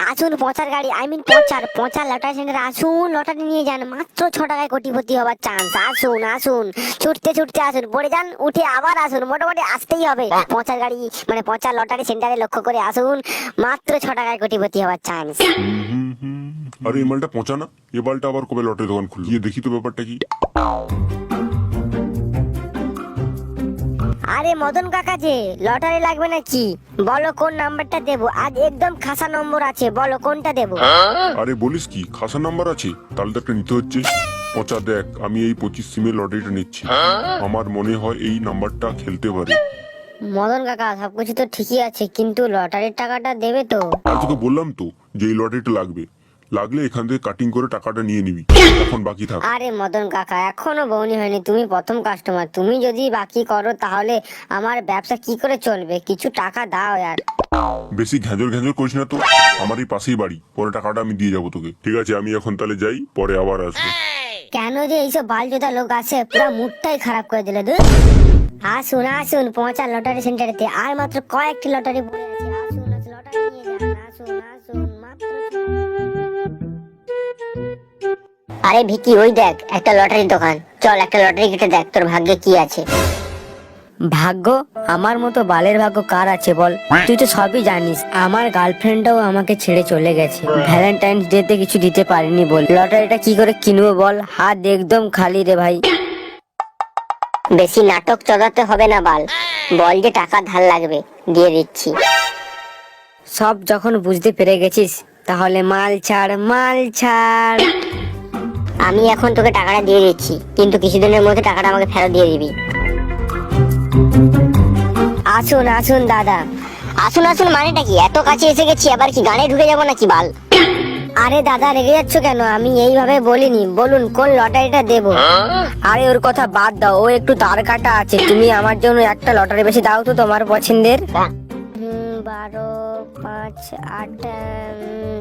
আসুন পচার গাড়ি, আই মিন পচার পচার লটারি সেন্টারে আসুন, লটারি নিয়ে যান, মাত্র 6 টাকায় কোটিপতি হবার চান্স। আসুন আসুন, ছুটতে ছুটতে আসুন, পড়ে যান, উঠে আবার আসুন, মোটামুটি আসতেই হবে। পচার গাড়ি মানে পচার লটারি সেন্টারে লক্ষ্য করে আসুন, মাত্র 6 টাকায় কোটিপতি হবার চান্স। আরে এই মালটা পচা না? এ মালটা আবার কবে লটারি দোকান খুললো? গিয়ে দেখি তো ব্যাপারটা কি। আরে মদন কাকা যে, লটারি লাগবে নাকি? বলো কোন নাম্বারটা দেবো, আজ একদম খাসা নম্বর আছে, বলো কোনটা দেবো। আরে বলিস কি, খাসা নাম্বার আছে? তাহলে তো একটা নিতে হচ্ছে। পচা দেখ, আমি এই 25 সিমের লটারিটা নিচ্ছি। আমার মনে হয় এই নাম্বারটা খেলতে পারি। মদন কাকা সবকিছু তো ঠিকই আছে, কিন্তু লটারির টাকাটা দেবে তো? আর তোকে বললাম তো যে এই লটারিটা লাগবে, লাগলে এখান থেকে কাটিং করে টাকাটা নিয়ে নিবি, এখন বাকি থাক। আরে মদন কাকা এখনো বউনি হয়নি, তুমি প্রথম কাস্টমার, তুমি যদি বাকি করো তাহলে আমার ব্যবসা কি করে চলবে? কিছু টাকা দাও यार। বেশি ঘ্যাঁজর ঘ্যাঁজর করিস না তো, আমার এই পাশেই বাড়ি, পরে টাকাটা আমি দিয়ে যাবো তোকে। ঠিক আছে, আমি এখন তাহলে যাই, পরে আবার আসবো। কেন যে এইসব বালজোদা লোক আসে, পুরো মুডটাই খারাপ করে দিলে দূর। আসুন আসুন পৌঁছা লটারি সেন্টারেতে, আর মাত্র কয়েকটি লটারি পড়ে আছে। আসুন আসুন লটারি নিয়ে যান, আসুন আসুন মাত্র। আরে ভিকি ওই দেখ একটা লটারির দোকান, চল একটা লটারি কেটে দেখ তোর ভাগ্যে কি আছে। ভাগ্য? আমার মতো বালের ভাগ্য কার আছে বল? তুই তো সবই জানিস, আমার গার্লফ্রেন্ডটাও আমাকে ছেড়ে চলে গেছে, ভ্যালেন্টাইন্স ডে তে কিছু দিতে পারিনি বল। লটারিটা কি করে কিনবো বল, হাত একদম খালি রে ভাই। বেশি নাটক চলাতে হবে না বাল, বল যে টাকা ধার লাগবে, দিয়ে দিচ্ছি। সব যখন বুঝতে পেরে গেছিস তাহলে মাল ছাড়, মাল ছাড়। আমি এখন তোকে টাকাটা দিয়ে দিচ্ছি, কিন্তু কিছুদিনের মধ্যে টাকাটা আমাকে ফেরত দিয়ে দিবি। আসুন আসুন দাদা। আসুন আসুন মানেটা কি? এত কাছে এসে গেছি, আবার কি গানে ঢুকে যাবো নাকি বাল? আরে দাদা রেগে যাচ্ছ কেন? আমি এইভাবে বলিনি, বলুন কোন লটারিটা দেবো। আরে ওর কথা বাদ দাও, ও একটু তার কাটা আছে, তুমি আমার জন্য একটা লটারি বেশি দাও তো তোমার পছন্দের। 12, 5, 8,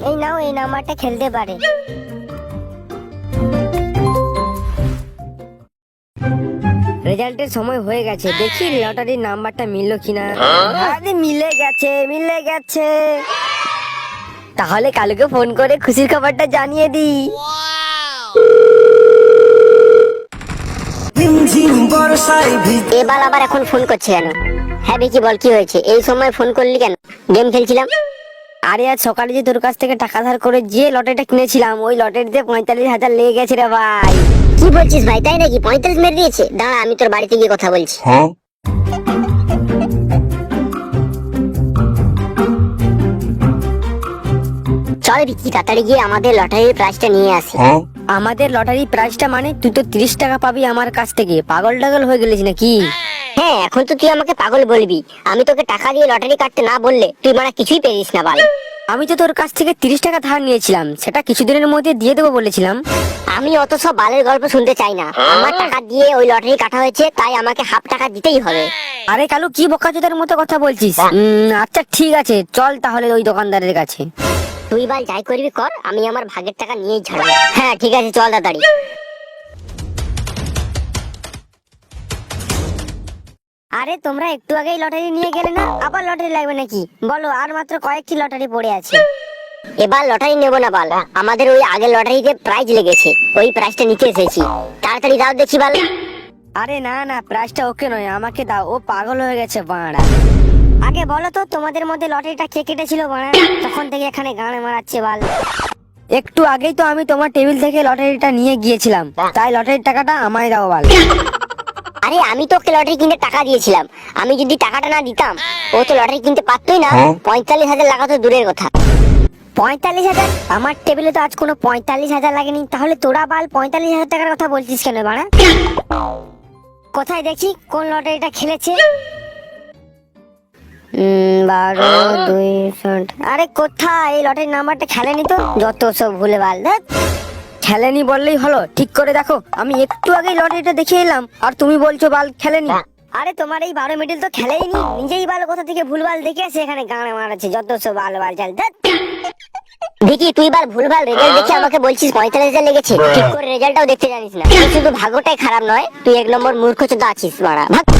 এই নাও, এই নাম্বারটা খেলতে পারে। রেজাল্টের সময় হয়ে গেছে, দেখি লটারির নাম্বারটা মিললো কিনা। আরে মিলে গেছে, মিলে গেছে। তাহলে কালকে ফোন করে খুশির খবরটা জানিয়ে দি। এবার আবার এখন ফোন করছে কেন? হ্যাঁ ভিকি বল কি হয়েছে, এই সময় ফোন করলি কেন? গেম খেলছিলাম। আরে আজ সকালে যে তোর কাছ থেকে টাকা ধার করে যে লটারিটা কিনেছিলাম, ওই লটারিতে 45,000 লেগে গেছে রে ভাই। কি বলছিস ভাই, তাই নাকি? 45 মেরে দিয়েছে? দাঁড়া আমি তোর বাড়িতে গিয়ে কথা বলছি। চল ভিকি তাড়াতাড়ি গিয়ে আমাদের লটারির প্রাইসটা নিয়ে আসি। আমাদের লটারি প্রাইসটা মানে তুই তো 30 টাকা পাবি আমার কাছ থেকে, পাগল টাগল হয়ে গেলিস নাকি? হ্যাঁ এখন তো তুই আমাকে পাগল বলবি, আমি তোকে টাকা দিয়ে লটারি কাটতে না বললে তুই মানে কিছুই পেরিস না বাল। আমি তো তোর কাছ থেকে 30 টাকা ধার নিয়েছিলাম, সেটা কিছুদিনের মধ্যে দিয়ে দেবো বলেছিলাম। আমি অত সব বালের গল্প শুনতে চাই না, আমার টাকা দিয়ে ওই লটারি কাটা হয়েছে, তাই আমাকে হাফ টাকা দিতেই হবে। আরে কালু কি বোকাচোদার মতো কথা বলছিস? আচ্ছা ঠিক আছে, চল তাহলে ওই দোকানদারের কাছে। তুই বাল যাই করবি কর, আমি আমার ভাগের টাকা নিয়েই ছাড়বো। হ্যাঁ ঠিক আছে চল তাড়াতাড়ি। আরে তোমরা একটু আগেই লটারি নিয়ে গেলে না, আবার লটারি লাগবে নাকি? বলো, আর মাত্র কয়েকটি লটারি পড়ে আছে। এবার লটারি নেব না বাল, আমাদের ওই আগের লটারিতে প্রাইজ লেগেছে, ওই প্রাইজটা নিতে এসেছি, তাড়াতাড়ি দাও দেখি বাল। আরে না না, প্রাইজটা ওকে নয়, আমাকে দাও, ও পাগল হয়ে গেছে বাড়া। আগে বলো তো তোমাদের মধ্যে লটারিটা কে কেটেছিল বাড়া? তখন থেকে এখানে গানে মারাচ্ছে বাল। একটু আগেই তো আমি তোমার টেবিল থেকে লটারিটা নিয়ে গিয়েছিলাম, তাই লটারির টাকাটা আমায় দাও বাল। আরে আমি তো ওকে লটারি কিনতে টাকা দিয়েছিলাম, আমি যদি টাকাটা না দিতাম ও তো লটারি কিনতে পারতোই না। 45,000 লাগাতো দূরের কথা। 45,000? আমার টেবিলে তো আজ কোনো 45,000 লাগেনি, তাহলে তোরা বাল 45,000 টাকার কথা বলছিস কেন বাড়া? কোথায় দেখি কোন লটারিটা খেলেছে? 12, 2, 60। আরে কোথায়? এই লটারির নাম্বারটা খেলেনি তো, যত সব ভুলে বাল। খেলেনি বললেই হলো, ঠিক করে দেখো, আমি একটু আগেই লটারিটা দেখে এলাম আর তুমি বলছো বাল খেলেনি। আরে তোমার এই 12 মিডল তো খেলেইনি, নিজেই বাল কোথা থেকে ভুলভাল দেখে এসে এখানে গানে মারাচ্ছে, যত সব বাল বাল চাল। দেখি তুই বাল ভুলভাল রেজাল্ট দেখে আমাকে বলছিস 45,000 লেগেছে, ঠিক করে রেজাল্টটাও দেখতে জানিস না, তুই শুধু ভাগ্যটাই খারাপ নয়, তুই এক নম্বর মূর্খ চোদা আছিস বাড়া। ভাগ।